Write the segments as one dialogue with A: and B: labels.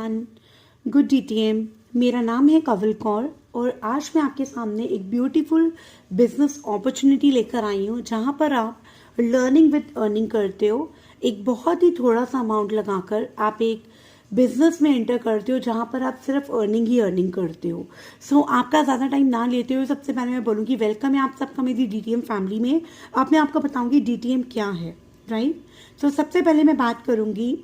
A: Everyone, good DTM. मेरा नाम है कवल कौर और आज मैं आपके सामने एक ब्यूटीफुल बिजनेस अपॉर्चुनिटी लेकर आई हूँ जहाँ पर आप लर्निंग विद अर्निंग करते हो। एक बहुत ही थोड़ा सा अमाउंट लगाकर आप एक बिजनेस में एंटर करते हो जहाँ पर आप सिर्फ अर्निंग ही अर्निंग करते हो। सो आपका ज़्यादा टाइम ना लेते हुए सबसे पहले मैं बोलूँगी वेलकम है आप सबका मेरी डीटीएम फैमिली में। अब मैं आपको बताऊँगी डीटीएम क्या है, राइट। तो सबसे पहले मैं बात करूंगी,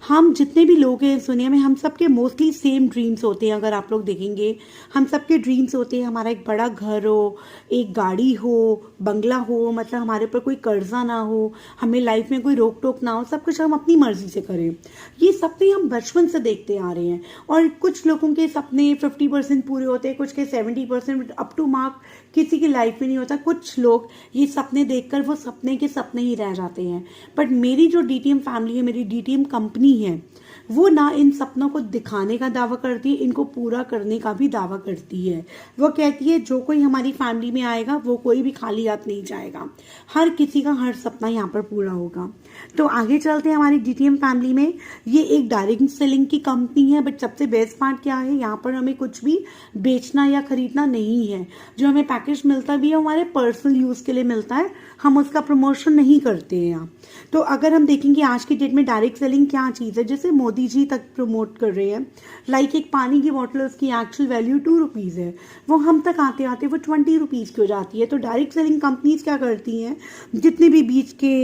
A: हम जितने भी लोग हैं इस दुनिया में हम सबके मोस्टली सेम ड्रीम्स होते हैं। अगर आप लोग देखेंगे हम सबके ड्रीम्स होते हैं, हमारा एक बड़ा घर हो, एक गाड़ी हो, बंगला हो, मतलब हमारे ऊपर कोई कर्जा ना हो, हमें लाइफ में कोई रोक टोक ना हो, सब कुछ हम अपनी मर्जी से करें। ये सपने हम बचपन से देखते आ रहे हैं और कुछ लोगों के सपने 50% पूरे होते हैं, कुछ के 70% अप टू मार्क किसी की लाइफ में नहीं होता। कुछ लोग ये सपने देखकर वो सपने के सपने ही रह जाते हैं। बट मेरी जो डीटीएम फैमिली है, मेरी डीटीएम कंपनी है, वो ना इन सपनों को दिखाने का दावा करती है, इनको पूरा करने का भी दावा करती है। वो कहती है जो कोई हमारी फैमिली में आएगा वो कोई भी खाली हाथ नहीं जाएगा, हर किसी का हर सपना यहाँ पर पूरा होगा। तो आगे चलते हैं हमारी डीटीएम फैमिली में। ये एक डायरेक्ट सेलिंग की कंपनी है, बट सबसे बेस्ट पार्ट क्या है, यहाँ पर हमें कुछ भी बेचना या खरीदना नहीं है। जो हमें पैकेज मिलता भी है हमारे पर्सनल यूज के लिए मिलता है, हम उसका प्रमोशन नहीं करते हैं यहाँ। तो अगर हम देखेंगे आज की डेट में डायरेक्ट सेलिंग क्या चीज़ है, जैसे मोदी जी तक प्रमोट कर रहे हैं, लाइक एक पानी की बॉटल उसकी एक्चुअल वैल्यू 2 रुपीज़ है, वो हम तक आते आते वो 20 रुपीज़ की हो जाती है। तो डायरेक्ट सेलिंग कंपनीज क्या करती हैं, जितने भी बीच के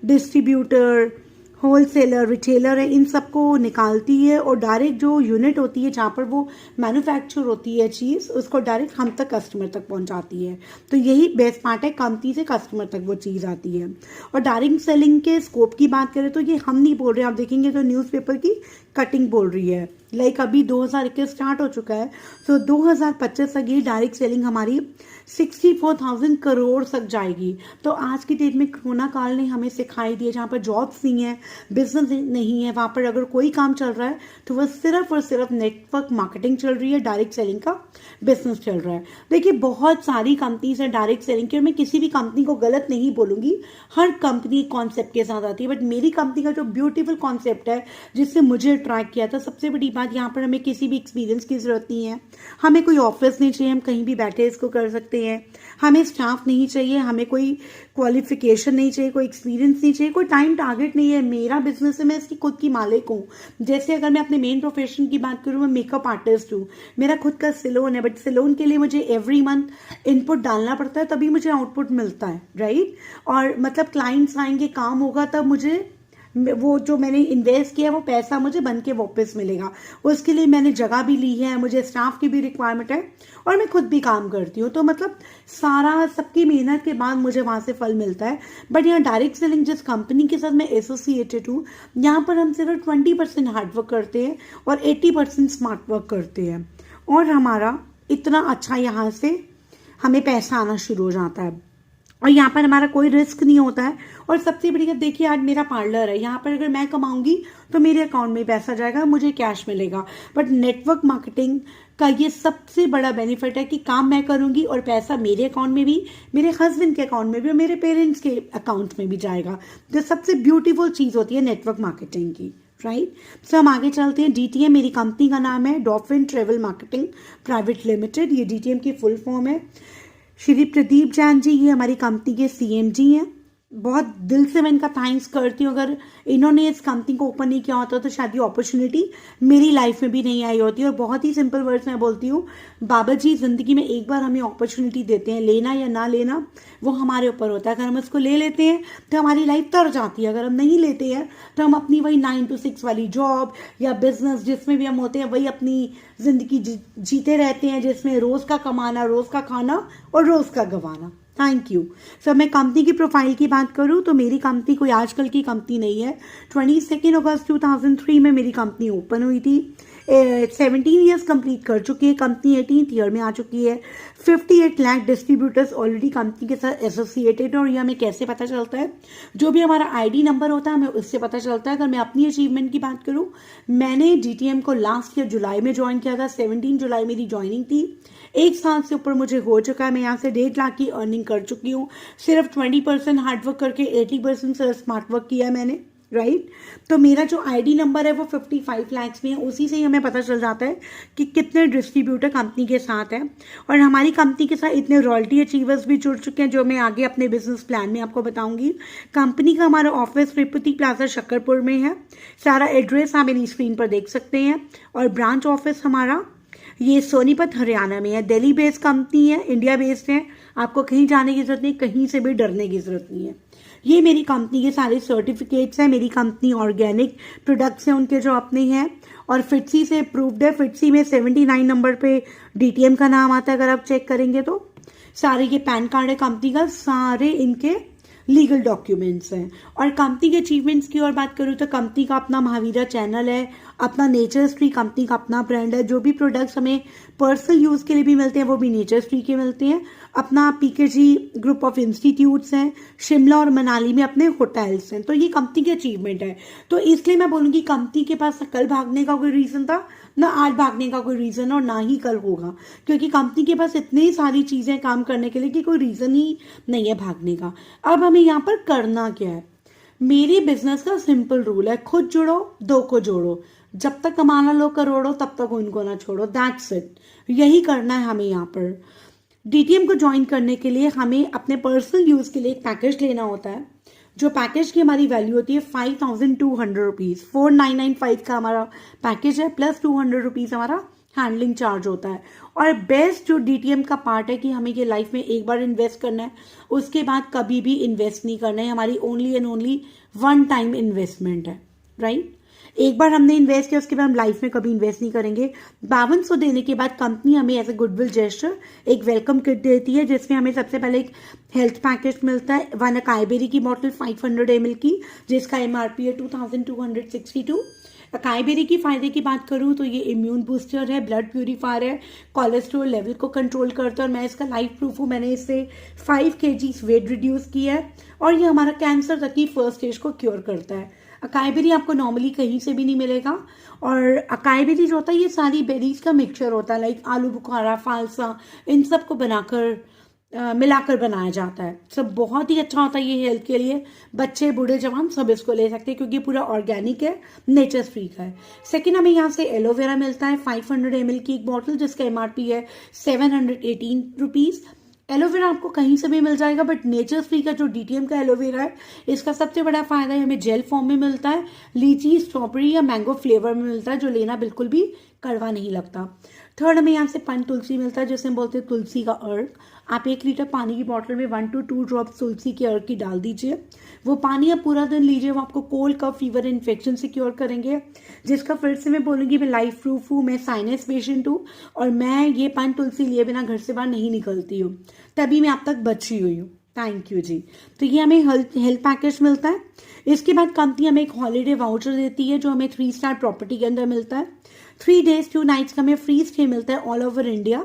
A: डिस्ट्रीब्यूटर, होलसेलर, रिटेलर है, इन सबको निकालती है और डायरेक्ट जो यूनिट होती है जहाँ पर वो मैन्युफैक्चर होती है चीज़, उसको डायरेक्ट हम तक कस्टमर तक पहुँचाती है। तो यही बेस्ट पार्ट है, कंपनी से कस्टमर तक वो चीज़ आती है। और डायरेक्ट सेलिंग के स्कोप की बात करें तो ये हम नहीं बोल रहे हैं, आप देखेंगे तो न्यूज़पेपर की कटिंग बोल रही है। लाइक अभी 2021 स्टार्ट हो चुका है, तो 2025 तक ये डायरेक्ट सेलिंग हमारी 64,000 करोड़ तक जाएगी। तो आज की डेट में कोरोना काल ने हमें सिखाई दिया, जहाँ पर जॉब्स नहीं है, बिजनेस नहीं है, वहाँ पर अगर कोई काम चल रहा है तो वह सिर्फ और सिर्फ नेटवर्क मार्केटिंग चल रही है, डायरेक्ट सेलिंग का बिजनेस चल रहा है। देखिए बहुत सारी कंपनीज है डायरेक्ट सेलिंग की और मैं किसी भी कंपनी को गलत नहीं बोलूँगी, हर कंपनी कॉन्सेप्ट के साथ आती है। बट मेरी कंपनी का जो ब्यूटीफुल कॉन्सेप्ट है जिससे मुझे अट्रैक्ट किया था, सबसे बड़ी बात यहाँ पर हमें किसी भी एक्सपीरियंस की जरूरत नहीं है, हमें कोई ऑफिस नहीं चाहिए, हम कहीं भी बैठे इसको कर सकते हैं, हमें स्टाफ नहीं चाहिए, हमें कोई क्वालिफिकेशन नहीं चाहिए, कोई एक्सपीरियंस नहीं चाहिए, कोई टाइम टारगेट नहीं है। मेरा बिजनेस है, मैं इसकी खुद की मालिक हूँ। जैसे अगर मैं अपने मेन प्रोफेशन की बात करूँ, मैं मेकअप आर्टिस्ट हूँ, मेरा खुद का सैलून है, बट सैलून के लिए मुझे एवरी मंथ इनपुट डालना पड़ता है, तभी मुझे आउटपुट मिलता है, राइट। और मतलब क्लाइंट्स आएंगे, काम होगा, तब मुझे वो जो मैंने इन्वेस्ट किया वो पैसा मुझे बन के वापस मिलेगा। उसके लिए मैंने जगह भी ली है, मुझे स्टाफ की भी रिक्वायरमेंट है और मैं खुद भी काम करती हूँ। तो मतलब सारा सबकी मेहनत के बाद मुझे वहाँ से फल मिलता है। बट यहाँ डायरेक्ट सेलिंग जिस कंपनी के साथ मैं एसोसिएटेड हूँ, यहाँ पर हम सिर्फ 20% हार्डवर्क करते हैं और 80% स्मार्ट वर्क करते हैं और हमारा इतना अच्छा यहाँ से हमें पैसा आना शुरू हो जाता है और यहाँ पर हमारा कोई रिस्क नहीं होता है। और सबसे बड़ी बात देखिए, आज मेरा पार्लर है, यहाँ पर अगर मैं कमाऊंगी तो मेरे अकाउंट में पैसा जाएगा, मुझे कैश मिलेगा। बट नेटवर्क मार्केटिंग का ये सबसे बड़ा बेनिफिट है कि काम मैं करूंगी और पैसा मेरे अकाउंट में भी, मेरे हस्बैंड के अकाउंट में भी और मेरे पेरेंट्स के अकाउंट में भी जाएगा। जो सबसे ब्यूटीफुल चीज़ होती है नेटवर्क मार्केटिंग की, राइट। सो हम आगे चलते हैं। डीटीएम मेरी कंपनी का नाम है, dolphin travel marketing private limited. ये डीटीएम की फुल फॉर्म है। श्री प्रदीप जैन जी ये हमारी कंपनी के सीएमडी हैं। बहुत दिल से मैं इनका थैंक्स करती हूँ, अगर इन्होंने इस कंपनी को ओपन नहीं किया होता तो शायद ये अपॉर्चुनिटी मेरी लाइफ में भी नहीं आई होती। और बहुत ही सिंपल वर्ड्स में बोलती हूँ, बाबा जी जिंदगी में एक बार हमें अपॉर्चुनिटी देते हैं, लेना या ना लेना वो हमारे ऊपर होता है। अगर हम उसको ले लेते हैं तो हमारी लाइफ तर जाती है, अगर हम नहीं लेते हैं तो हम अपनी वही 9 to 6 वाली जॉब या बिजनेस जिसमें भी हम होते हैं वही अपनी जिंदगी जीते रहते हैं, जिसमें रोज का कमाना, रोज का खाना और रोज का गंवाना। Thank you sir. मैं कंपनी की प्रोफाइल की बात करूं तो मेरी कंपनी कोई आजकल की कंपनी नहीं है। 22 अगस्त 2003 में मेरी कंपनी ओपन हुई थी। 17 ईयर्स कंप्लीट कर चुकी है कंपनी, 18th ईयर में आ चुकी है। 58 लाख डिस्ट्रीब्यूटर्स ऑलरेडी कंपनी के साथ एसोसिएटेड है। और ये हमें कैसे पता चलता है, जो भी हमारा आईडी नंबर होता है हमें उससे पता चलता है। अगर मैं अपनी अचीवमेंट की बात करूं, मैंने डीटीएम को लास्ट ईयर जुलाई में ज्वाइन किया था। 17 जुलाई मेरी ज्वाइनिंग थी। 1 साल से ऊपर मुझे हो चुका है। मैं यहाँ से 1.5 लाख की अर्निंग कर चुकी हूँ, सिर्फ 20% हार्डवर्क करके, 80% सिर्फ स्मार्ट वर्क किया मैंने। राइट। तो मेरा जो आईडी नंबर है वो 55 लाख्स में है, उसी से ही हमें पता चल जाता है कि कितने डिस्ट्रीब्यूटर कंपनी के साथ है। और हमारी कंपनी के साथ इतने रॉयल्टी अचीवर्स भी जुड़ चुके हैं, जो मैं आगे अपने बिजनेस प्लान में आपको बताऊंगी। कंपनी का हमारा ऑफिस तिरुपति प्लाजा शकरपुर में है। सारा एड्रेस आप मेरी स्क्रीन पर देख सकते हैं। और ब्रांच ऑफिस हमारा ये सोनीपत हरियाणा में है। दिल्ली बेस्ड कंपनी है, इंडिया बेस्ड है। आपको कहीं जाने की जरूरत नहीं, कहीं से भी डरने की जरूरत नहीं है। ये मेरी कंपनी के सारे सर्टिफिकेट्स हैं। मेरी कंपनी ऑर्गेनिक प्रोडक्ट्स हैं उनके जो अपने हैं, और फिटसी से अप्रूव्ड है। फिटसी में 79 नंबर पे डीटीएम का नाम आता है, अगर आप चेक करेंगे तो। सारे ये पैन कार्ड है कंपनी का, सारे इनके लीगल डॉक्यूमेंट्स हैं। और कंपनी के अचीवमेंट्स की और बात करूँ तो कंपनी का अपना महावीरा चैनल है, अपना नेचर ट्री कंपनी का अपना ब्रांड है। जो भी प्रोडक्ट्स हमें पर्सनल यूज़ के लिए भी मिलते हैं वो भी नेचर ट्री के मिलते हैं। अपना पीकेजी ग्रुप ऑफ इंस्टीट्यूट्स हैं, शिमला और मनाली में अपने होटल्स हैं। तो ये कंपनी की अचीवमेंट है। तो इसलिए मैं बोलूँगी कंपनी के पास कल भागने का कोई रीज़न था, ना आज भागने का कोई रीज़न, और ना ही कल होगा, क्योंकि कंपनी के पास इतनी सारी चीज़ें काम करने के लिए कि कोई रीज़न ही नहीं है भागने का। अब हमें यहाँ पर करना क्या है? मेरी बिजनेस का सिंपल रूल है, खुद जुड़ो, दो को जोड़ो। जब तक कमाना लो करोड़ों, तब तक उनको ना छोड़ो। That's it. यही करना है हमें यहाँ पर। डीटीएम को ज्वाइन करने के लिए हमें अपने पर्सनल यूज़ के लिए एक पैकेज लेना होता है, जो पैकेज की हमारी वैल्यू होती है 5200 रुपीज़। 4995 का हमारा पैकेज है, प्लस 200 रुपीज़ हमारा हैंडलिंग चार्ज होता है। और बेस्ट जो डीटीएम का पार्ट है कि हमें ये लाइफ में एक बार इन्वेस्ट करना है, उसके बाद कभी भी इन्वेस्ट नहीं करना है। हमारी only and only one time investment है, राइट। एक बार हमने इन्वेस्ट किया, उसके बाद हम लाइफ में कभी इन्वेस्ट नहीं करेंगे। 5200 देने के बाद कंपनी हमें एज ए गुडविल जेस्चर एक वेलकम किट देती है, जिसमें हमें सबसे पहले एक हेल्थ पैकेज मिलता है, 1 अकाई बेरी की बॉटल 500 ml की, जिसका एमआरपी है 2262। अकाई बेरी की फायदे की बात करूँ तो ये इम्यून बूस्टर है, ब्लड प्यूरीफायर है, कोलेस्ट्रॉल लेवल को कंट्रोल करता है। और मैं इसका लाइव प्रूफ हूँ, मैंने इससे 5 kg वेट रिड्यूस किया है। और ये हमारा कैंसर तक की फर्स्ट स्टेज को क्योर करता है। अकाई बेरी आपको नॉर्मली कहीं से भी नहीं मिलेगा। और अकाई बेरी जो होता है ये सारी बेरीज का मिक्सचर होता है, लाइक आलू बुखारा, फालसा, इन सब को बनाकर मिलाकर बनाया जाता है। सब बहुत ही अच्छा होता है ये हेल्थ के लिए। बच्चे, बूढ़े, जवान सब इसको ले सकते हैं, क्योंकि पूरा ऑर्गेनिक है, नेचर फ्री का है। सेकेंड, हमें यहाँ से एलोवेरा मिलता है 500 ml की एक बॉटल, जिसका एमआरपी है 718 रुपीज़। एलोवेरा आपको कहीं से भी मिल जाएगा, बट नेचर फ्री का जो डीटीएम का एलोवेरा है, इसका सबसे बड़ा फायदा है हमें जेल फॉर्म में मिलता है, लीची, स्ट्रॉबेरी या मैंगो फ्लेवर में मिलता है, जो लेना बिल्कुल भी कड़वा नहीं लगता। थर्ड, हमें यहाँ से पन तुलसी मिलता है, जिसे हम बोलते हैं तुलसी का अर्क। आप 1 लीटर पानी की बॉटल में 1 to 2 ड्रॉप्स तुलसी के अर्क की डाल दीजिए। वो पानी आप पूरा दिन लीजिए, वो आपको कोल्ड, कफ, फीवर, इन्फेक्शन से क्योर करेंगे। जिसका फिर से मैं बोलूँगी, मैं लाइफ प्रूफ हूँ, मैं साइनस पेशेंट हूँ, और मैं ये पन तुलसी लिए बिना घर से बाहर नहीं निकलती हूँ, तभी मैं अब तक बची हुई हूँ। थैंक यू जी। तो ये हमें हेल्थ पैकेज मिलता है। इसके बाद कंपनी हमें एक हॉलीडे वाउचर देती है, जो हमें 3 स्टार प्रॉपर्टी के अंदर मिलता है। 3 days 2 nights का हमें फ्री स्टे मिलता है ऑल ओवर इंडिया,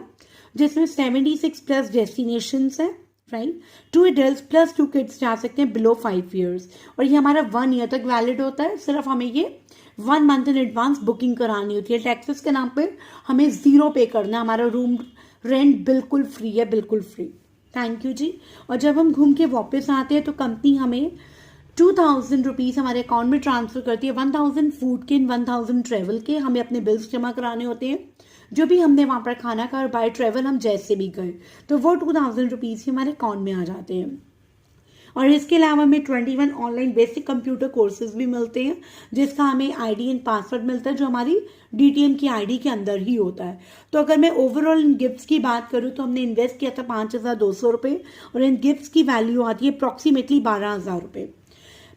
A: जिसमें 76 प्लस डेस्टिनेशंस है, राइट। 2 adults प्लस 2 kids जा सकते हैं बिलो 5 years। और ये हमारा 1 year तक वैलिड होता है। सिर्फ हमें ये 1 month इन एडवांस बुकिंग करानी होती है। टैक्सेस के नाम पे हमें 0 पे करना है। हमारा रूम रेंट बिल्कुल फ्री है, बिल्कुल फ्री। थैंक यू जी। और जब हम घूम के वापस आते हैं तो कंपनी हमें 2000 रुपीज़ हमारे अकाउंट में ट्रांसफर करती है। 1000 फूड के, 1000 ट्रेवल के। हमें अपने बिल्स जमा कराने होते हैं, जो भी हमने वहाँ पर खाना खाया, और बाय ट्रेवल हम जैसे भी गए, तो वो 2000 रुपीज़ ही हमारे अकाउंट में आ जाते हैं। और इसके अलावा हमें 21 ऑनलाइन बेसिक कंप्यूटर कोर्सेज भी मिलते हैं, जिसका हमें आईडी एंड पासवर्ड मिलता है, जो हमारी डीटीएम की आईडी के अंदर ही होता है। तो अगर मैं ओवरऑल इन गिफ्ट्स की बात करूँ तो हमने इन्वेस्ट किया था 5200 रुपये, और इन गिफ्ट्स की वैल्यू आती है अप्रॉक्सीमेटली 12000 रुपये।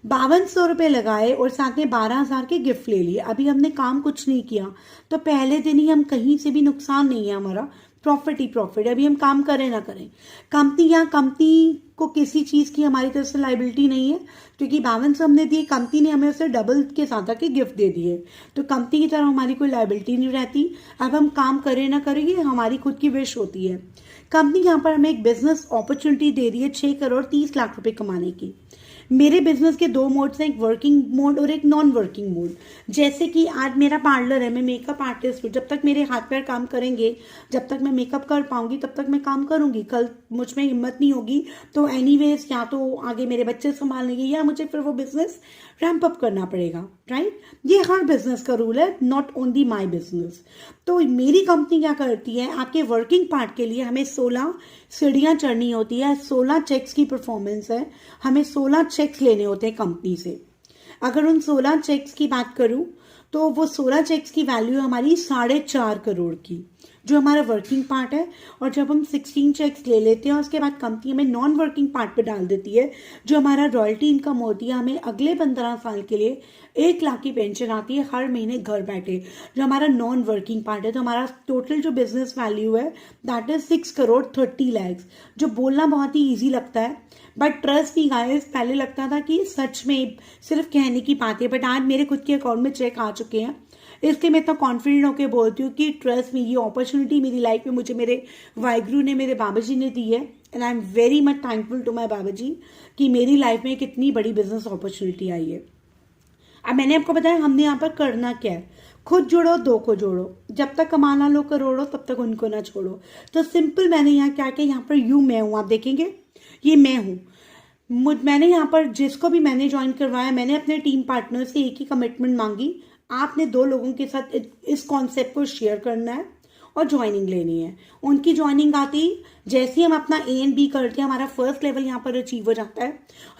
A: 5200 रुपये लगाए और साथ में 12000 के गिफ्ट ले लिए। अभी हमने काम कुछ नहीं किया, तो पहले दिन ही हम कहीं से भी नुकसान नहीं है, हमारा प्रॉफिट ही प्रॉफिट। अभी हम काम करें ना करें, कंपनी को किसी चीज़ की हमारी तरफ से लाइबिलिटी नहीं है, क्योंकि 5200 हमने दिए, कंपनी ने हमें उसे डबल के साथ आके गिफ्ट दे दिए, तो कंपनी की तरफ हमारी कोई लाइबिलिटी नहीं रहती। अब हम काम करें ना करें, ये हमारी खुद की विश होती है। कंपनी यहाँ पर हमें एक बिजनेस अपॉर्चुनिटी दे रही है 6 करोड़ 30 लाख रुपए कमाने की। मेरे बिजनेस के दो मोड्स हैं, एक वर्किंग मोड और एक नॉन वर्किंग मोड। जैसे कि आज मेरा पार्लर है, मैं मेकअप आर्टिस्ट हूँ, जब तक मेरे हाथ पैर काम करेंगे, जब तक मैं मेकअप कर पाऊंगी तब तक मैं काम करूंगी। कल मुझ में हिम्मत नहीं होगी तो एनीवेज या तो आगे मेरे बच्चे संभालेंगे या मुझे फिर वो बिजनेस रैंप अप करना पड़ेगा, राइट। ये हर बिजनेस का रूल है, नॉट ओनली माई बिजनेस। तो मेरी कंपनी क्या करती है, आपके वर्किंग पार्ट के लिए हमें 16 सीढ़ियां चढ़नी होती है, 16 चेक्स की परफॉर्मेंस है, हमें 16 चेक्स लेने होते हैं कंपनी से। अगर उन 16 चेक्स की बात करूं तो वो 16 चेक्स की वैल्यू है हमारी 4.5 करोड़ की, जो हमारा वर्किंग पार्ट है। और जब हम 16 चेक्स ले लेते हैं उसके बाद कंपनी हमें नॉन वर्किंग पार्ट पे डाल देती है, जो हमारा रॉयल्टी इनकम होती है। हमें अगले 15 साल के लिए 1 लाख की पेंशन आती है हर महीने घर बैठे, जो हमारा नॉन वर्किंग पार्ट है। तो हमारा टोटल जो बिजनेस वैल्यू है दैट इज 6 करोड़ 30 लाख, जो बोलना बहुत ही ईजी लगता है बट ट्रस्ट मी गाइस, पहले लगता था कि सच में सिर्फ कहने की बात है, बट आज मेरे खुद के अकाउंट में चेक आ चुके हैं। इसलिए मैं इतना कॉन्फिडेंट होकर बोलती हूँ कि ट्रस्ट मी, ये अपॉर्चुनिटी मेरी लाइफ में मुझे मेरे वाहिगुरु ने, मेरे बाबा जी ने दी है। And I am very much thankful to my Baba ji कि मेरी लाइफ में कितनी बड़ी बिजनेस अपॉर्चुनिटी आई है। अब मैंने आपको बताया हमने यहाँ पर करना क्या है, खुद जोड़ो, दो को जोड़ो, जब तक कमाना लो करोड़ों तब तक उनको ना छोड़ो। तो सिंपल मैंने यहाँ क्या किया, यहाँ पर मैं हूँ, आप देखेंगे ये मैं हूँ। मैंने यहाँ पर जिसको भी मैंने ज्वाइन करवाया, मैंने अपने टीम पार्टनर से एक ही कमिटमेंट मांगी, आपने 2 लोगों के साथ इस कॉन्सेप्ट को शेयर करना है और ज्वाइनिंग लेनी है। उनकी ज्वाइनिंग आती जैसे ही हम अपना A&B करते हैं, हमारा फर्स्ट लेवल यहाँ पर अचीव हो जाता है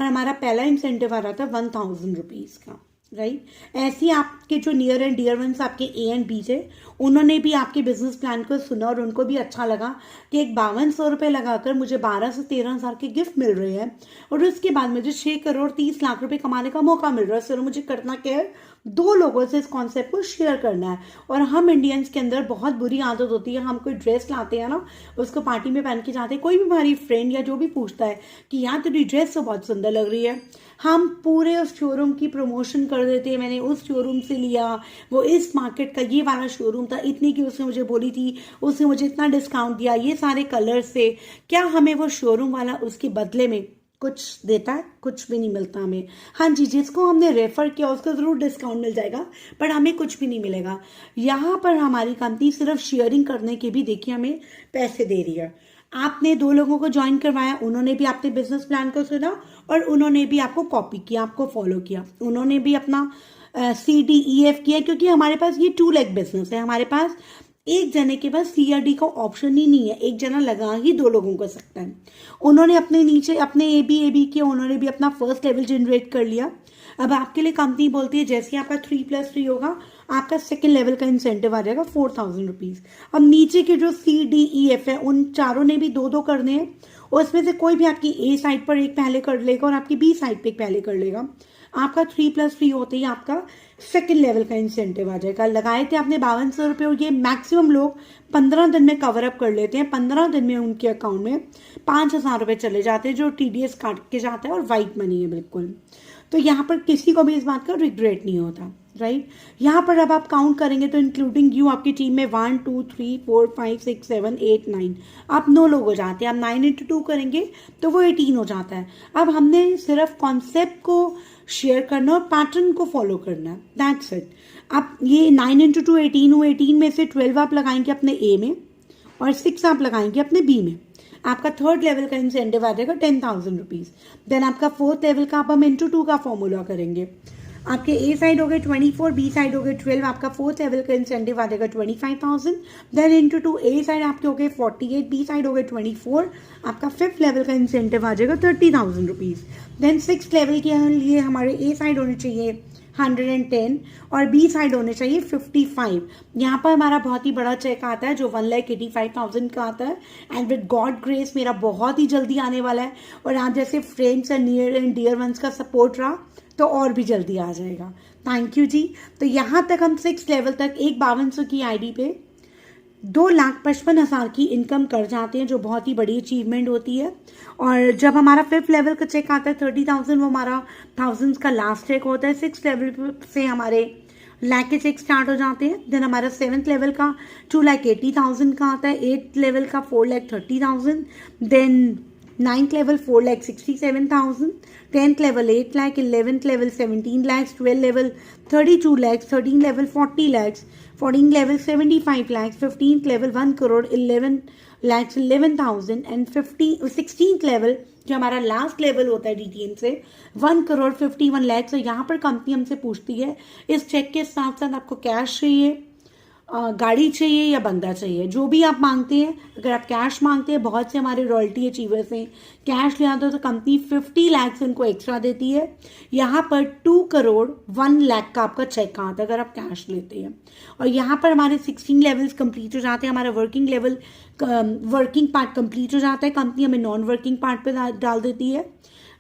A: और हमारा पहला इंसेंटिव आ जाता है 1000 रुपीज का, राइट। ऐसे ही आपके जो नियर एंड डियर वंस आपके A&B थे, उन्होंने भी आपके बिजनेस प्लान को सुना और उनको भी अच्छा लगा कि एक 5200 रुपये लगाकर मुझे 12 से 13 हजार के गिफ्ट मिल रहे हैं और उसके बाद मुझे 6 करोड़ 30 लाख रुपए कमाने का मौका मिल रहा है। सर मुझे करना क्या है, 2 लोगों से इस कॉन्सेप्ट को शेयर करना है। और हम इंडियंस के अंदर बहुत बुरी आदत होती है, हम कोई ड्रेस लाते हैं ना, उसको पार्टी में पहन के जाते हैं, कोई भी हमारी फ्रेंड या जो भी पूछता है कि यार तेरी ड्रेस तो बहुत सुंदर लग रही है, हम पूरे उस शोरूम की प्रमोशन कर देते हैं। मैंने उस शोरूम से लिया, वो इस मार्केट का ये वाला शोरूम था, इतनी की उसने मुझे बोली थी, उसने मुझे इतना डिस्काउंट दिया, ये सारे कलर से। क्या हमें वो शोरूम वाला उसके बदले में कुछ देता है? कुछ भी नहीं मिलता हमें। हाँ जी, जिसको हमने रेफर किया उसको जरूर डिस्काउंट मिल जाएगा, पर हमें कुछ भी नहीं मिलेगा। यहाँ पर हमारी कंपनी सिर्फ शेयरिंग करने के भी देखिए हमें पैसे दे रही है। आपने 2 लोगों को ज्वाइन करवाया, उन्होंने भी आपके बिजनेस प्लान को सुना और उन्होंने भी आपको कॉपी किया, आपको फॉलो किया, उन्होंने भी अपना CDEF किया, क्योंकि हमारे पास ये 2 लेग बिजनेस है। हमारे पास एक जने के पास CRD का ऑप्शन ही नहीं है, एक जना लगा ही 2 लोगों को सकता है। उन्होंने अपने नीचे अपने AB किया, उन्होंने भी अपना फर्स्ट लेवल जनरेट कर लिया। अब आपके लिए कंपनी बोलती है जैसे आपका 3+3 होगा, आपका सेकंड लेवल का इंसेंटिव आ जाएगा 4000 रुपीज। अब नीचे के जो CDEF है उन चारों ने भी 2-2 करने हैं, उसमें से कोई भी आपकी A साइड पर एक पहले कर लेगा और आपकी B साइड पे एक पहले कर लेगा। आपका 3+3 होते ही आपका सेकंड लेवल का इंसेंटिव आ जाएगा। लगाए थे आपने 5200 रुपये और ये मैक्सिमम लोग 15 दिन में कवर अप कर लेते हैं। 15 दिन में उनके अकाउंट में 5000 रुपये चले जाते हैं, जो TDS काट के जाता है और वाइट मनी है बिल्कुल। तो यहाँ पर किसी को भी इस बात का रिग्रेट नहीं होता, राइट। यहाँ पर अब आप काउंट करेंगे तो इंक्लूडिंग यू आपकी टीम में 1 2 3 4 5 6 7 8 9 आप 9 लोग हो जाते हैं। आप 9 × 2 करेंगे तो वो 18 हो जाता है। अब हमने सिर्फ कॉन्सेप्ट को शेयर करना और पैटर्न को फॉलो करना है, दैट्स इट। आप ये 9 × 2 18 हुए, 18 में से 12 आप लगाएंगे अपने A में और 6 आप लगाएंगे अपने B में। आपका थर्ड लेवल का इंसेंटिव आ जाएगा 10,000 रुपीज। देन आपका फोर्थ लेवल का आप हम × 2 का फॉर्मूला करेंगे। आपके A साइड हो गए 24, B साइड हो गए 12, आपका फोर्थ लेवल का इंसेंटिव आ जाएगा 25,000। देन × 2 A साइड आपके हो गए 48, B साइड हो गए 24, आपका फिफ्थ लेवल का इंसेंटिव आ जाएगा 30,000 रुपीज। देन सिक्स लेवल के लिए हमारे A साइड होने चाहिए 110 और B साइड होने चाहिए 55। यहाँ पर हमारा बहुत ही बड़ा चेक आता है जो 1,85,000 का आता है। एंड विद गॉड ग्रेस मेरा बहुत ही जल्दी आने वाला है, और आप जैसे friends and near and dear ones का सपोर्ट रहा तो और भी जल्दी आ जाएगा। थैंक यू जी। तो यहाँ तक हम 6 लेवल तक एक 5200 की ID पे 2,55,000 की इनकम कर जाते हैं, जो बहुत ही बड़ी अचीवमेंट होती है। और जब हमारा 5th लेवल का चेक आता है 30,000, वो हमारा थाउजेंड्स का लास्ट चेक होता है। 6th लेवल से हमारे लाख के चेक स्टार्ट हो जाते हैं। देन हमारा 7th लेवल का 2,80,000 का आता है। 8th लेवल का 4,30,000। Then 9th level 4,67,000, 10th level 8 lakh, 11th level 17 lakhs, 12th level 32 lakhs, 13th level 40 lakhs, 14th level 75 lakhs, 15th level 1 crore 11 lakhs 11,000 and 16th level जो हमारा लास्ट लेवल होता है DTM से 1 करोड़ 51 लाख। तो यहाँ पर कंपनी हमसे पूछती है इस चेक के साथ साथ आपको कैश चाहिए, गाड़ी चाहिए या बंदा चाहिए, जो भी आप मांगते हैं। अगर आप कैश मांगते हैं, बहुत से हमारे रॉयल्टी अचीवर्स हैं कैश ले आते हो तो कंपनी 50 लाख उनको एक्स्ट्रा देती है। यहाँ पर 2 करोड़ 1 लाख का आपका चेक आता है अगर आप कैश लेते हैं। और यहाँ पर हमारे 16 लेवल्स कंप्लीट हो जाते हैं, हमारा वर्किंग पार्ट कंप्लीट हो जाता है, कंपनी हमें नॉन वर्किंग पार्ट पे डाल देती है।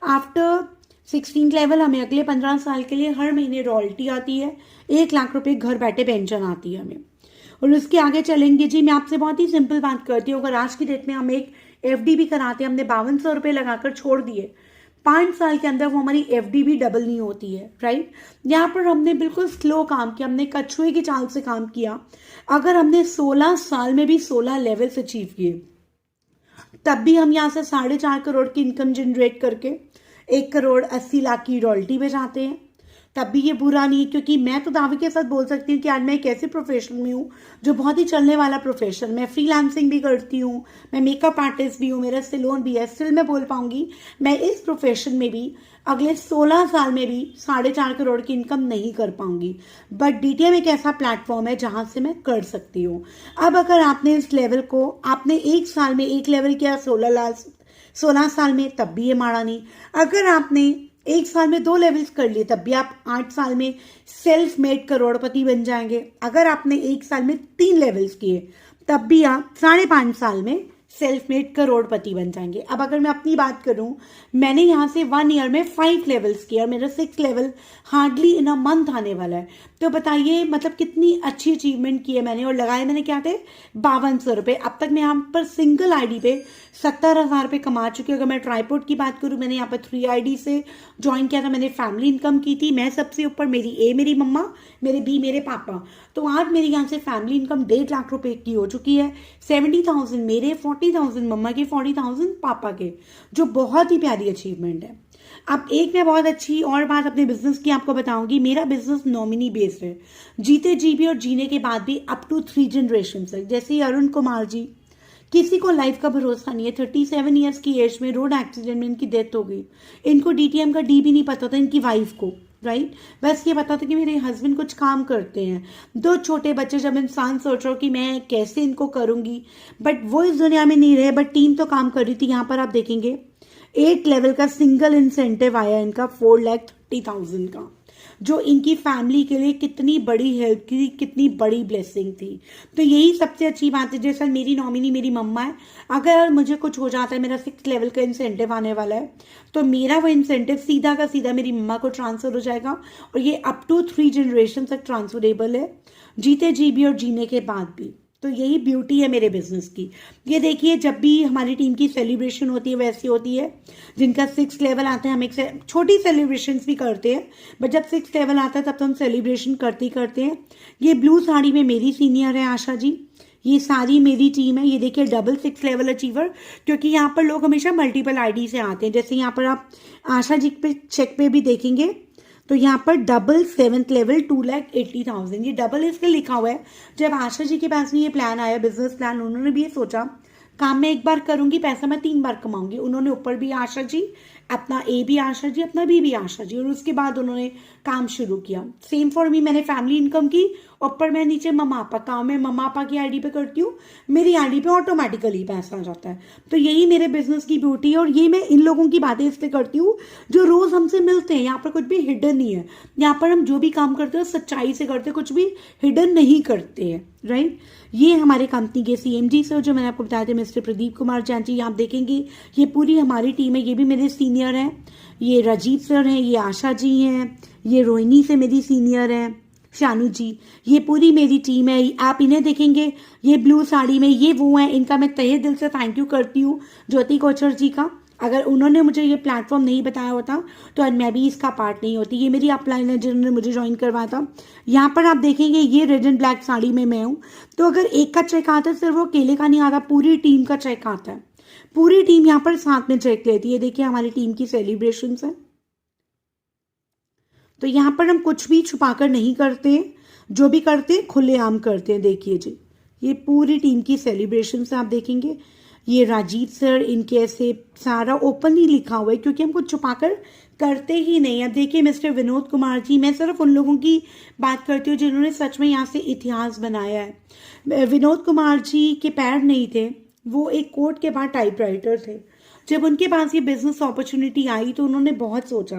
A: आफ्टर 16 लेवल हमें अगले 15 साल के लिए हर महीने रॉयल्टी आती है, 1 लाख रुपए घर बैठे पेंशन आती है हमें। और उसके आगे चलेंगे जी, मैं आपसे बहुत ही सिंपल बात करती हूँ। अगर आज की डेट में हम एक एफडी भी कराते हैं, हमने 5200 रुपये लगाकर छोड़ दिए, 5 साल के अंदर वो हमारी एफडी भी डबल नहीं होती है, राइट। यहाँ पर हमने बिल्कुल स्लो काम किया, हमने कछुए की चाल से काम किया। अगर हमने 16 साल में भी 16 लेवल्स अचीव किए, तब भी हम यहाँ से 4.5 करोड़ की इनकम जनरेट करके 1 करोड़ 80 लाख की रॉयल्टी में जाते हैं, तब भी ये बुरा नहीं है। क्योंकि मैं तो दावे के साथ बोल सकती हूँ कि आज मैं एक ऐसे प्रोफेशन में हूँ जो बहुत ही चलने वाला प्रोफेशन। मैं फ्रीलांसिंग भी करती हूँ, मैं मेकअप आर्टिस्ट भी हूँ, मेरा सैलून भी है। स्टिल मैं बोल पाऊंगी मैं इस प्रोफेशन में भी अगले 16 साल में भी 4.5 करोड़ की इनकम नहीं कर पाऊंगी। बट डीटीएम एक ऐसा प्लेटफॉर्म है जहां से मैं कर सकती हूँ। अब अगर आपने इस लेवल को आपने 1 साल में 1 लेवल किया, 16 साल में, तब भी ये माड़ा नहीं। अगर आपने 1 साल में 2 लेवल्स कर लिए, तब भी आप 8 साल में सेल्फ मेड करोड़पति बन जाएंगे। अगर आपने 1 साल में 3 लेवल्स किए, तब भी आप 5.5 साल में सेल्फ मेड करोड़पति बन जाएंगे। अब अगर मैं अपनी बात करूं, मैंने यहाँ से 1 ईयर में 5 लेवल्स किया, मेरा 6 level hardly in a month आने वाला है। तो बताइए मतलब कितनी अच्छी अचीवमेंट की है मैंने। और लगाए मैंने क्या थे 5200 रुपये। अब तक मैं यहाँ पर सिंगल आईडी पे 70,000 रुपये कमा चुकी हूँ। अगर मैं ट्राईपोड की बात करूँ, मैंने यहाँ पर 3 आईडी से ज्वाइन किया था, मैंने फैमिली इनकम की थी। मैं सबसे ऊपर, मेरी ए मेरी मम्मा, मेरे बी मेरे पापा। तो आज मेरी यहाँ से फैमिली इनकम 1.5 लाख रुपए की हो चुकी है। 70,000 मेरे, 40,000 मम्मा के, 40,000 पापा के, जो बहुत ही प्यारी अचीवमेंट है। अब एक मैं बहुत अच्छी और बात अपने बिजनेस की आपको बताऊंगी। मेरा बिजनेस नॉमिनी बेस्ड है, जीते जी भी और जीने के बाद भी अप टू 3 जनरेशन तक। जैसे अरुण कुमार जी, किसी को लाइफ का भरोसा नहीं है। 37 ईयर्स की एज में रोड एक्सीडेंट में इनकी डेथ हो गई। इनको डीटीएम का डी भी नहीं पता था, इनकी वाइफ को, राइट। बस ये पता था कि मेरे हस्बैंड कुछ काम करते हैं। 2 छोटे बच्चे, जब इंसान सोच रहा हो कि मैं कैसे इनको करूंगी, बट वो इस दुनिया में नहीं रहे, बट टीम तो काम कर रही थी। यहाँ पर आप देखेंगे 8 लेवल का सिंगल इंसेंटिव आया इनका 4,30,000 का, जो इनकी फैमिली के लिए कितनी बड़ी हेल्प की, कितनी बड़ी ब्लेसिंग थी। तो यही सबसे अच्छी बात है। जैसा मेरी नॉमिनी मेरी मम्मा है, अगर मुझे कुछ हो जाता है, मेरा 6 लेवल का इंसेंटिव आने वाला है, तो मेरा वो इंसेंटिव सीधा का सीधा मेरी मम्मा को ट्रांसफर हो जाएगा। और ये अप टू 3 जनरेशन तक ट्रांसफरेबल है, जीते जी भी और जीने के बाद भी। तो यही ब्यूटी है मेरे बिजनेस की। ये देखिए, जब भी हमारी टीम की सेलिब्रेशन होती है वैसी होती है। जिनका 6 लेवल आता है, हम एक छोटी सेलिब्रेशन भी करते हैं, बट जब 6 लेवल आता है तब तो हम सेलिब्रेशन करते ही करते हैं। ये ब्लू साड़ी में मेरी सीनियर है आशा जी, ये सारी मेरी टीम है। ये देखिए डबल 6 लेवल अचीवर, क्योंकि यहाँ पर लोग हमेशा मल्टीपल आईडी से आते हैं। जैसे यहाँ पर आप आशा जी पे चेक पे भी देखेंगे, तो यहाँ पर डबल 7th लेवल 2,80,000, ये डबल इसलिए लिखा हुआ है। जब आशा जी के पास में ये प्लान आया, बिजनेस प्लान, उन्होंने भी ये सोचा काम मैं 1 बार करूंगी, पैसा मैं 3 बार कमाऊंगी। उन्होंने ऊपर भी आशा जी, अपना ए भी आशा जी, अपना बी भी आशा जी, और उसके बाद उन्होंने काम शुरू किया। सेम फॉर मी, मैंने फैमिली इनकम की, ऊपर मैं नीचे मम्मा पापा, काम मैं मम्मा पापा की आईडी पे करती हूँ, मेरी आईडी पे ऑटोमेटिकली पैसा आ जाता है। तो यही मेरे बिजनेस की ब्यूटी है। और ये मैं इन लोगों की बातें इसलिए करती हूँ जो रोज हमसे मिलते हैं। यहाँ पर कुछ भी हिडन नहीं है। यहाँ पर हम जो भी काम करते हैं सच्चाई से करते हैं, कुछ भी हिडन नहीं करते हैं, राइट। ये हमारे कंपनी के सीएमडी सर जो मैंने आपको बताया थे, मिस्टर प्रदीप कुमार जैन जी, आप देखेंगे ये पूरी हमारी टीम है। ये भी मेरे सीनियर हैं, ये राजीव सर हैं, ये आशा जी हैं, ये रोहिणी से मेरी सीनियर हैं, शानू जी, ये पूरी मेरी टीम है। आप इन्हें देखेंगे, ये ब्लू साड़ी में, ये वो हैं। इनका मैं तहे दिल से थैंक यू करती हूँ ज्योति कोचर जी का। अगर उन्होंने मुझे ये प्लेटफॉर्म नहीं बताया होता तो आज मैं भी इसका पार्ट नहीं होती। ये मेरी अपलाइन है जिन्होंने मुझे ज्वाइन करवाया था। यहाँ पर आप देखेंगे ये रेड एंड ब्लैक साड़ी में मैं हूँ। तो अगर एक का चेक आता है, सिर्फ वो अकेले का नहीं आता, पूरी टीम का चेक आता है। पूरी टीम यहाँ पर साथ में चेक लेती है। देखिए हमारी टीम की सेलिब्रेशंस है। तो यहाँ पर हम कुछ भी छुपाकर नहीं करते हैं, जो भी करते हैं खुलेआम करते हैं। देखिए जी, ये पूरी टीम की सेलिब्रेशन से आप देखेंगे, ये राजीव सर, इनके ऐसे सारा ओपनली लिखा हुआ है, क्योंकि हम कुछ छुपाकर करते ही नहीं। अब देखिए मिस्टर विनोद कुमार जी, मैं सिर्फ उन लोगों की बात करती हूँ जिन्होंने सच में यहाँ से इतिहास बनाया है। विनोद कुमार जी के पैर नहीं थे, वो एक कोर्ट के बाद टाइपराइटर थे। जब उनके पास ये बिजनेस अपॉर्चुनिटी आई तो उन्होंने बहुत सोचा,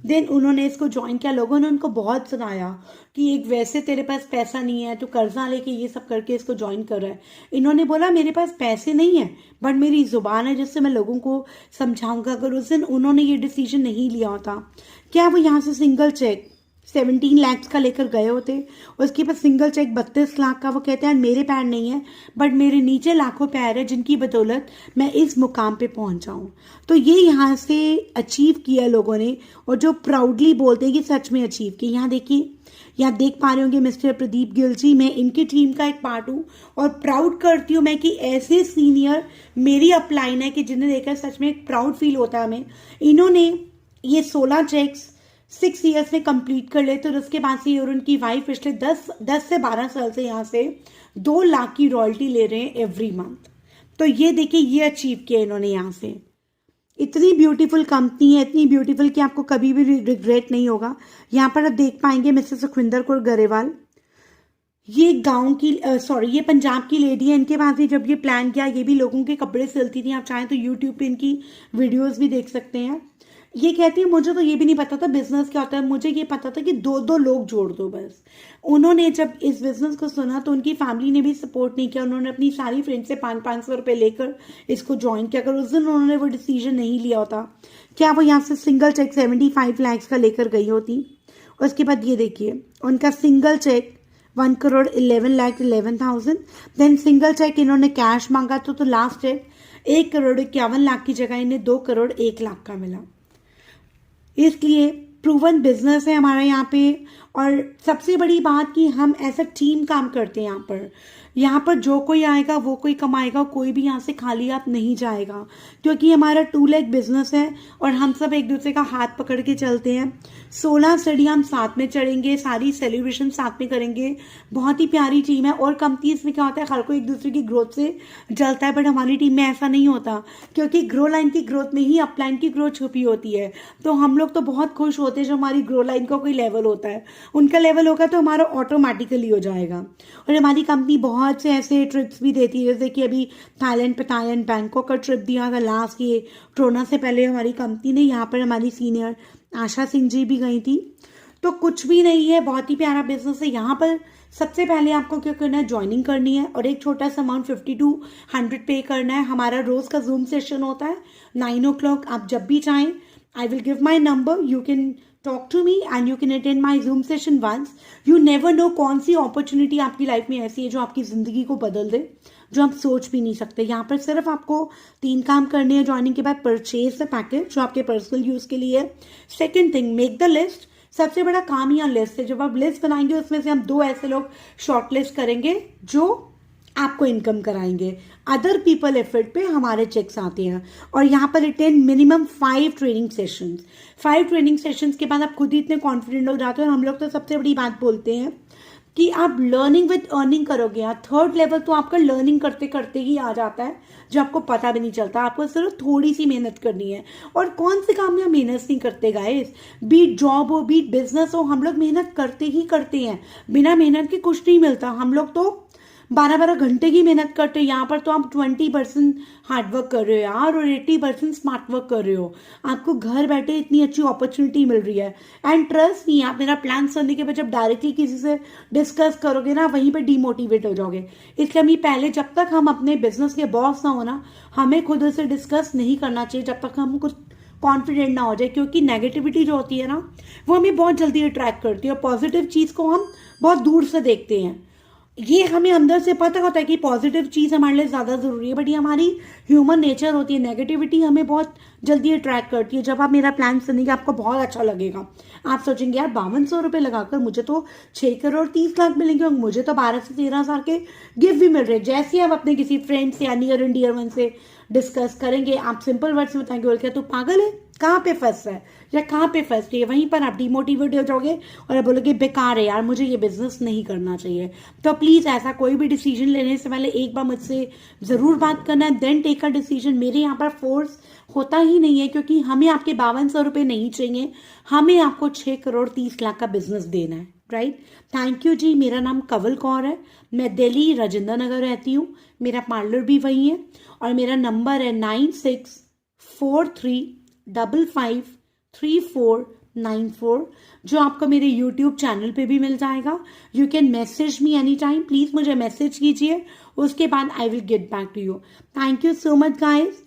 A: देन उन्होंने इसको ज्वाइन किया। लोगों ने उनको बहुत सुनाया कि एक वैसे तेरे पास पैसा नहीं है, तो कर्जा लेके ये सब करके इसको ज्वाइन कर रहा है। इन्होंने बोला मेरे पास पैसे नहीं है, बट मेरी जुबान है जिससे मैं लोगों को समझाऊंगा। अगर उस दिन उन्होंने ये डिसीजन नहीं लिया होता, क्या वो यहाँ से सिंगल चेक 17 लाख का लेकर गए होते? उसके पास सिंगल चेक 32 लाख का। वो कहते हैं मेरे पैर नहीं है, बट मेरे नीचे लाखों पैर है जिनकी बदौलत मैं इस मुकाम पे पहुंचा हूं। तो ये यहाँ से अचीव किया लोगों ने, और जो प्राउडली बोलते हैं कि सच में अचीव किया। यहाँ देखिए, यहाँ देख पा रहे होंगे मिस्टर प्रदीप गिल जी, मैं इनकी टीम का एक पार्ट हूँ और प्राउड करती हूँ मैं कि ऐसे सीनियर मेरी अपलाइन है कि जिन्हें देखकर सच में एक प्राउड फील होता है हमें। इन्होंने ये 16 चेक्स 6 ईयर्स में कंप्लीट कर ले, तो उसके बाद से और उनकी वाइफ पिछले 10 से 12 साल से यहाँ से 2 लाख की रॉयल्टी ले रहे हैं एवरी मंथ। तो ये देखिए, ये अचीव किया इन्होंने यहाँ से। इतनी ब्यूटीफुल कंपनी है, इतनी ब्यूटीफुल कि आपको कभी भी रिग्रेट नहीं होगा। यहाँ पर आप देख पाएंगे मिस्टर सुखविंदर कौर गरेवाल, ये गांव की ये पंजाब की लेडी है। इनके पास ही जब ये प्लान किया, ये भी लोगों के कपड़े सिलती थी। आप चाहें तो यूट्यूब पे इनकी वीडियोस भी देख सकते हैं। ये कहती है मुझे तो ये भी नहीं पता था बिजनेस क्या होता है, मुझे ये पता था कि 2-2 लोग जोड़ दो बस। उन्होंने जब इस बिजनेस को सुना तो उनकी फैमिली ने भी सपोर्ट नहीं किया। उन्होंने अपनी सारी फ्रेंड से 500 रुपये लेकर इसको ज्वाइन किया। अगर उस दिन उन्होंने वो डिसीजन नहीं लिया होता, क्या वो यहाँ से सिंगल चेक 75 लाख का लेकर गई होती? उसके बाद ये देखिए, उनका single cheque 1,11,11,000। Then single cheque इन्होंने कैश मांगा तो लास्ट चेक 1,51,00,000 की जगह इन्हें 2,01,00,000 का मिला। इसलिए प्रूवन बिजनेस है हमारा यहाँ पे। और सबसे बड़ी बात कि हम ऐसा टीम काम करते हैं यहाँ पर जो कोई आएगा वो कोई कमाएगा, कोई भी यहाँ से खाली हाथ नहीं जाएगा, क्योंकि हमारा 2 लेग बिजनेस है और हम सब एक दूसरे का हाथ पकड़ के चलते हैं। 16 सीढ़ियाँ हम साथ में चढ़ेंगे, सारी सेलिब्रेशन साथ में करेंगे। बहुत ही प्यारी टीम है। और कंपनीज में क्या होता है, हर कोई एक दूसरे की ग्रोथ से जलता है, बट हमारी टीम में ऐसा नहीं होता, क्योंकि ग्रो लाइन की ग्रोथ में ही अपलाइन की ग्रोथ छुपी होती है। तो हम लोग तो बहुत खुश होते हैं जो हमारी ग्रो लाइन का कोई लेवल होता है, उनका लेवल होगा तो हमारा ऑटोमेटिकली हो जाएगा। और हमारी कंपनी बहुत से ऐसे ट्रिप्स भी देती है, जैसे कि अभी थाईलैंड बैंकॉक का ट्रिप दिया था लास्ट, ये कोरोना से पहले हमारी कंपनी ने। यहाँ पर हमारी सीनियर आशा सिंह जी भी गई थी। तो कुछ भी नहीं है, बहुत ही प्यारा बिजनेस है। यहाँ पर सबसे पहले आपको क्या करना है, ज्वाइनिंग करनी है और एक छोटा सा अमाउंट 50 to 100 पे करना है। हमारा रोज का जूम सेशन होता है 9 o'clock। आप जब भी चाहें, I will give my number, you can talk to me and you can attend my Zoom session once. You never know कौन सी अपॉर्चुनिटी आपकी लाइफ में ऐसी है जो आपकी जिंदगी को बदल दे, जो आप सोच भी नहीं सकते। यहाँ पर सिर्फ आपको 3 काम करने हैं ज्वाइनिंग के बाद। परचेज द पैकेज जो आपके पर्सनल यूज के लिए है। Second thing, make the list. सबसे बड़ा काम यहाँ लिस्ट है। जब आप लिस्ट बनाएंगे उसमें से हम 2 ऐसे लोग शॉर्ट लिस्ट करेंगे जो आपको इनकम कराएंगे। अदर पीपल एफर्ट पे हमारे चेक्स आते हैं। और यहाँ पर attend minimum 5 training sessions. 5 training sessions के बाद आप खुद ही इतने कॉन्फिडेंट हो जाते हो। और हम लोग तो सबसे बड़ी बात बोलते हैं कि आप लर्निंग विद अर्निंग करोगे। यार 3rd लेवल तो आपका लर्निंग करते करते ही आ जाता है, जो आपको पता भी नहीं चलता। आपको सिर्फ थोड़ी सी मेहनत करनी है। और कौन से काम में हम मेहनत नहीं करते गाइस, बीट जॉब हो बीट बिजनेस हो, हम लोग मेहनत करते ही करते हैं। बिना मेहनत के कुछ नहीं मिलता। हम लोग तो 12-12 घंटे की मेहनत करते हैं। यहाँ पर तो आप 20% हार्डवर्क कर रहे हो यार और 80% स्मार्ट वर्क कर रहे हो। आपको घर बैठे इतनी अच्छी अपॉर्चुनिटी मिल रही है। एंड ट्रस्ट नहीं, आप मेरा प्लान सुनने के बाद जब डायरेक्टली किसी से डिस्कस करोगे ना, वहीं पे डीमोटिवेट हो जाओगे। इसलिए हमें पहले, जब तक हम अपने बिजनेस के बॉस ना हो ना, हमें खुद से डिस्कस नहीं करना चाहिए जब तक हम कुछ कॉन्फिडेंट ना हो जाए। क्योंकि नेगेटिविटी जो होती है ना, वो हमें बहुत जल्दी अट्रैक्ट करती है और पॉजिटिव चीज़ को हम बहुत दूर से देखते हैं। ये हमें अंदर से पता होता है कि पॉजिटिव चीज़ हमारे लिए ज़्यादा ज़रूरी है, बट ये हमारी ह्यूमन नेचर होती है। नेगेटिविटी हमें बहुत जल्दी अट्रैक्ट करती है। जब आप मेरा प्लान सुनेंगे आपको बहुत अच्छा लगेगा। आप सोचेंगे यार 5200 रुपये लगाकर मुझे तो 6,30,00,000 मिलेंगे और मुझे तो 12 से 13 हज़ार के गिफ्ट भी मिल रहे हैं। जैसे आप अपने किसी फ्रेंड से या नियर एंड डियर वन से डिस्कस करेंगे। आप सिंपल वर्ड्स में बताएंगे, बोल के तू पागल है, कहाँ पे फंस है या कहाँ पे फंस रही है, वहीं पर आप डिमोटिवेट हो जाओगे और आप बोलोगे बेकार है यार, मुझे ये बिजनेस नहीं करना चाहिए। तो प्लीज ऐसा कोई भी डिसीजन लेने से पहले एक बार मुझसे जरूर बात करना है, देन टेक अ डिसीजन। मेरे यहाँ पर फोर्स होता ही नहीं है, क्योंकि हमें आपके 5200 रुपये नहीं चाहिए, हमें आपको 6 करोड़ 30 लाख का बिजनेस देना है, राइट। थैंक यू जी। मेरा नाम कंवल कौर है, मैं दिल्ली राजेंद्र नगर रहती हूँ, मेरा पार्लर भी वही है और मेरा नंबर है 9643553494, जो आपको मेरे यूट्यूब चैनल पे भी मिल जाएगा। You can message me any time, please मुझे मैसेज कीजिए, उसके बाद I will get back to you. Thank you so much guys,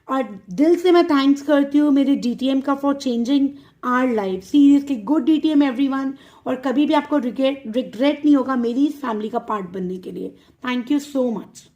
A: और दिल से मैं थैंक्स करती हूँ मेरे डीटीएम का for changing our life. Seriously good DTM everyone, और कभी भी आपको रिग्रेट नहीं होगा मेरी इस फैमिली का पार्ट बनने के लिए। Thank you so much.